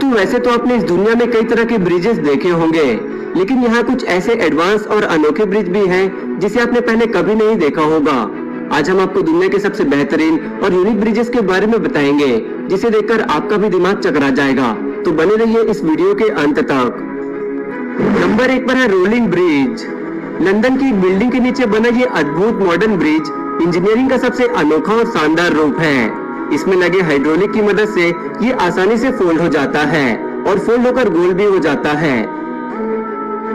दोस्तों वैसे तो आपने इस दुनिया में कई तरह के ब्रिजेस देखे होंगे, लेकिन यहाँ कुछ ऐसे एडवांस और अनोखे ब्रिज भी हैं जिसे आपने पहले कभी नहीं देखा होगा। आज हम आपको दुनिया के सबसे बेहतरीन और यूनिक ब्रिजेस के बारे में बताएंगे, जिसे देखकर आपका भी दिमाग चकरा जाएगा। तो बने रहिए इस वीडियो के अंत तक। नंबर 1 पर है रोलिंग ब्रिज। लंदन की एक बिल्डिंग के नीचे बना ये अद्भुत मॉडर्न ब्रिज इंजीनियरिंग का सबसे अनोखा और शानदार रूप है। इसमें लगे हाइड्रोलिक की मदद से ये आसानी से फोल्ड हो जाता है और फोल्ड होकर गोल भी हो जाता है।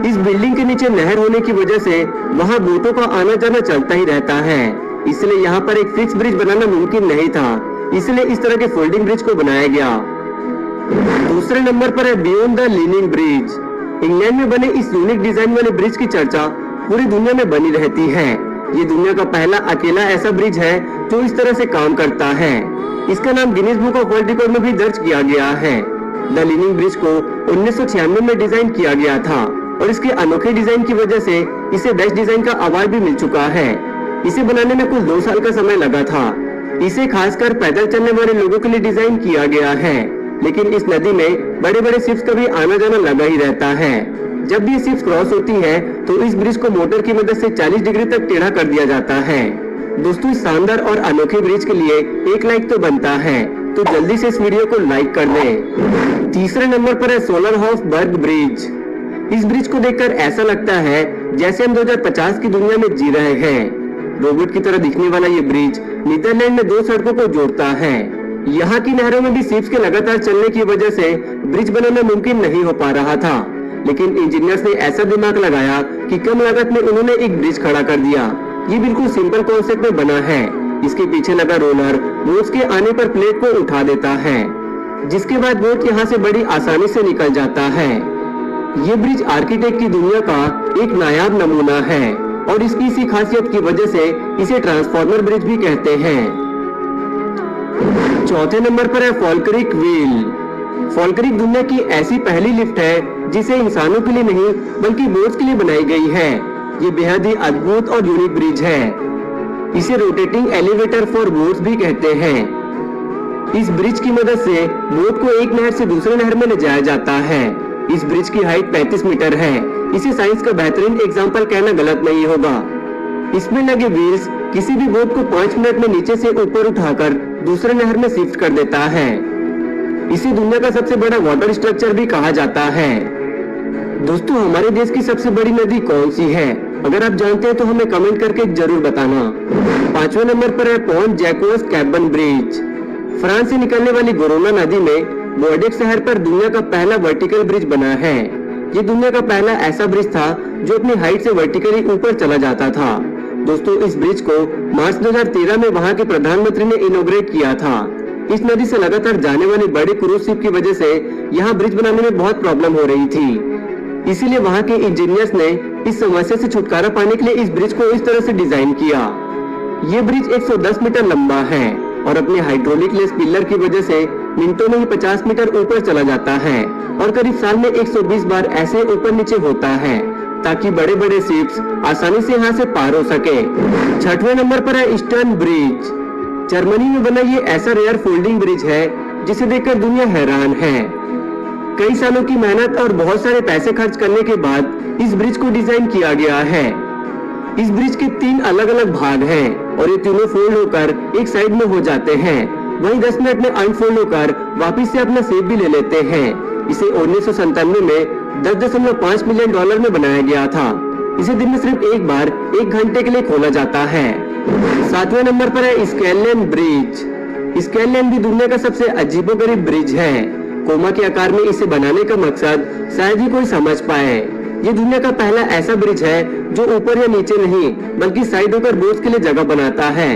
इस बिल्डिंग के नीचे नहर होने की वजह से वहाँ बोटों का आना जाना चलता ही रहता है, इसलिए यहाँ पर एक फिक्स ब्रिज बनाना मुमकिन नहीं था, इसलिए इस तरह के फोल्डिंग ब्रिज को बनाया गया। दूसरे नंबर पर है beyond the leaning bridge. England में बने इस यूनिक डिजाइन वाले ब्रिज की चर्चा पूरी दुनिया में बनी रहती है। ये दुनिया का पहला अकेला ऐसा ब्रिज है जो इस तरह से काम करता है। इसका नाम Guinness book of world record में भी दर्ज किया गया है। द लीनिंग ब्रिज को 1996 में डिजाइन किया गया था और इसके अनोखे डिजाइन की वजह से इसे बेस्ट डिजाइन का अवार्ड भी मिल चुका है। इसे बनाने में कुल 2 साल का समय लगा था। इसे खासकर पैदल चलने वाले लोगों के लिए डिजाइन किया गया है, लेकिन इस नदी में बड़े बड़े शिप्स का भी आना जाना लगा ही रहता है। जब भी शिप्स क्रॉस होती है तो इस ब्रिज को मोटर की मदद से 40 डिग्री तक टेढ़ा कर दिया जाता है। दोस्तों इस शानदार और अनोखे ब्रिज के लिए एक लाइक तो बनता है, तो जल्दी से इस वीडियो को लाइक कर दें। तीसरे नंबर पर है सोलरहोफबर्ग ब्रिज। इस ब्रिज को देखकर ऐसा लगता है जैसे हम 2050 की दुनिया में जी रहे हैं। रोबोट की तरह दिखने वाला ये ब्रिज नीदरलैंड में 2 सड़कों को जोड़ता है। यहाँ की नहरों में भी शिप्स के लगातार चलने की वजह से ब्रिज बनाना मुमकिन नहीं हो पा रहा था, लेकिन इंजीनियर्स ने ऐसा दिमाग लगाया कि कम लागत में उन्होंने एक ब्रिज खड़ा कर दिया। ये बिल्कुल सिंपल कॉन्सेप्ट में बना है। इसके पीछे लगा रोलर बोट्स के आने पर प्लेट को उठा देता है, जिसके बाद बोट यहाँ से बड़ी आसानी से निकल जाता है। ये ब्रिज आर्किटेक्ट की दुनिया का एक नायाब नमूना है और इसकी इसी खासियत की वजह से इसे ट्रांसफॉर्मर ब्रिज भी कहते हैं। चौथे नंबर पर है फॉल्करिक व्हील। फॉल्करिक दुनिया की ऐसी पहली लिफ्ट है जिसे इंसानों के लिए नहीं बल्कि बोट्स के लिए बनाई गई है। ये बेहद ही अद्भुत और यूनिक ब्रिज है। इसे रोटेटिंग एलिवेटर फॉर बोट्स भी कहते हैं। इस ब्रिज की मदद से बोट को एक नहर से दूसरे नहर में ले जाया जाता है। इस ब्रिज की हाइट 35 मीटर है। इसे साइंस का बेहतरीन एग्जाम्पल कहना गलत नहीं होगा। इसमें लगे व्हील्स किसी भी बोट को 5 मिनट में नीचे से ऊपर उठाकर दूसरे नहर में शिफ्ट कर देता है। इसे दुनिया का सबसे बड़ा वाटर स्ट्रक्चर भी कहा जाता है। दोस्तों हमारे देश की सबसे बड़ी नदी कौन सी है? अगर आप जानते हैं तो हमें कमेंट करके जरूर बताना। 5वें नंबर पर है पॉन्ट जैकोस कैबन ब्रिज। फ्रांस से निकलने वाली गोरोना नदी में बोर्डेक्स शहर पर दुनिया का पहला वर्टिकल ब्रिज बना है। ये दुनिया का पहला ऐसा ब्रिज था जो अपनी हाइट से वर्टिकली ऊपर चला जाता था। दोस्तों इस ब्रिज को मार्च 2013 में वहाँ के प्रधानमंत्री ने इनॉग्रेट किया था। इस नदी से लगातार जाने वाली बड़ी क्रूज शिप की वजह से यहाँ ब्रिज बनाने में बहुत प्रॉब्लम हो रही थी, इसीलिए वहाँ के इंजीनियर्स ने इस समस्या से छुटकारा पाने के लिए इस ब्रिज को इस तरह से डिजाइन किया। ये ब्रिज 110 मीटर लंबा है और अपने हाइड्रोलिक लेस पिलर की वजह से मिनटों में ही 50 मीटर ऊपर चला जाता है और करीब साल में 120 बार ऐसे ऊपर नीचे होता है, ताकि बड़े बड़े शिप्स आसानी से यहाँ से पार हो सके। 6वें नंबर पर है ईस्टर्न ब्रिज। जर्मनी में बना ये ऐसा रेयर फोल्डिंग ब्रिज है जिसे देखकर दुनिया हैरान है। कई सालों की मेहनत और बहुत सारे पैसे खर्च करने के बाद इस ब्रिज को डिजाइन किया गया है। इस ब्रिज के 3 अलग अलग भाग हैं और ये तीनों फोल्ड होकर एक साइड में हो जाते हैं, वहीं 10 मिनट में अनफोल्ड होकर वापिस से अपना शेप भी ले लेते हैं। इसे 1997 में $10.5 मिलियन में बनाया गया था। इसे दिन में सिर्फ एक बार 1 घंटे के लिए खोला जाता है। 7वें नंबर पर है स्केललेन ब्रिज। स्केललेन भी दुनिया का सबसे अजीबोगरीब ब्रिज है। कोमा के आकार में इसे बनाने का मकसद शायद ही कोई समझ पाए। ये दुनिया का पहला ऐसा ब्रिज है जो ऊपर या नीचे नहीं बल्कि साइड होकर बोट्स के लिए जगह बनाता है।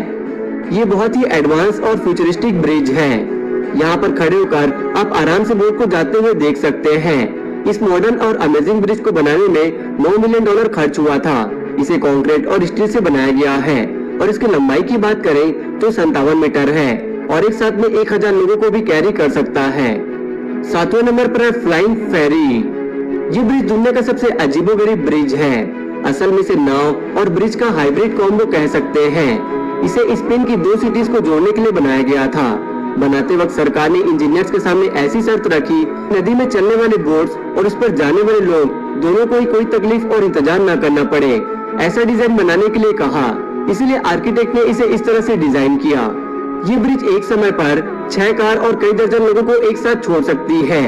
ये बहुत ही एडवांस और फ्यूचरिस्टिक ब्रिज है। यहाँ पर खड़े होकर आप आराम से बोट को जाते हुए देख सकते हैं। इस मॉडर्न और अमेजिंग ब्रिज को बनाने में $9 मिलियन खर्च हुआ था। इसे कंक्रीट और स्टील से बनाया गया है और इसकी लंबाई की बात करें तो 57 मीटर है और एक साथ में 1000 लोगों को भी कैरी कर सकता है। 7वें नंबर पर है फ्लाइंग फेरी। ये ब्रिज दुनिया का सबसे अजीबोगरीब ब्रिज है। असल में इसे नाव और ब्रिज का हाइब्रिड कॉम्बो कह सकते हैं। इसे स्पेन की 2 सिटीज को जोड़ने के लिए बनाया गया था। बनाते वक्त सरकार ने इंजीनियर्स के सामने ऐसी शर्त रखी, नदी में चलने वाले बोट्स और उस पर जाने वाले लोग दोनों को ही कोई तकलीफ और इंतजार न करना पड़े। ऐसा डिजाइन बनाने के लिए कहा, इसलिए आर्किटेक्ट ने इसे इस तरह से डिजाइन किया। ये ब्रिज एक समय पर 6 कार और कई दर्जन लोगों को एक साथ छोड़ सकती है।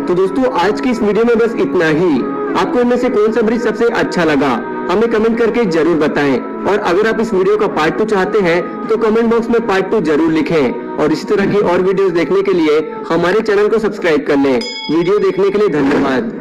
तो दोस्तों, आज की इस वीडियो में बस इतना ही। आपको इनमें से कौन सा ब्रिज सबसे अच्छा लगा, हमें कमेंट करके जरूर बताएं। और अगर आप इस वीडियो का पार्ट 2 चाहते हैं तो कमेंट बॉक्स में पार्ट 2 जरूर लिखें। और इसी तरह की और वीडियोस देखने के लिए हमारे चैनल को सब्सक्राइब कर लें। वीडियो देखने के लिए धन्यवाद।